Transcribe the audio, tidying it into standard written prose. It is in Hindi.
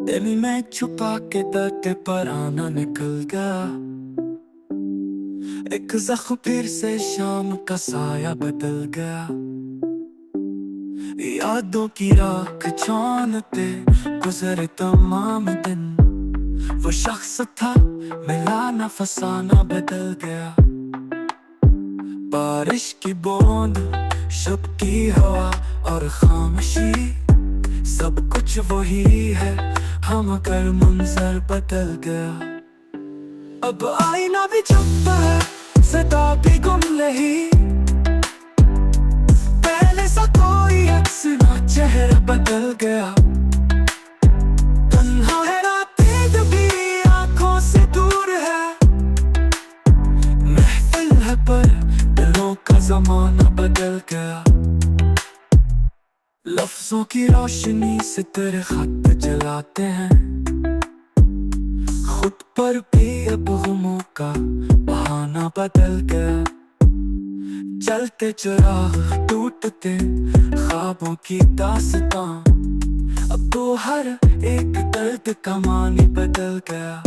दिल में छुपा के दर्द पर आना निकल गया। एक जख्म फिर से शाम का साया बदल गया। यादों की राख छानते गुजरे तमाम दिन। वो शख्स था मिला ना फसाना बदल गया। बारिश की बूंद, शब की हवा और खामोशी, सब कुछ वही है हम कर मंजर बदल गया। अब आईना भी चुप है, सदा भी गुम रही। पहले सा कोई अक्स ना, चेहरा बदल गया। तन्हा है रातें भी आंखों से दूर है। महफिल है पर दिलों का जमाना बदल गया। लफ्जों की रोशनी से तेरे खत जलाते हैं। खुद पर भी अब गमों का बहाना बदल गया। जलते चिराग, टूटते ख्वाबों की दास्तां, अब तो हर एक दर्द का मानी बदल गया।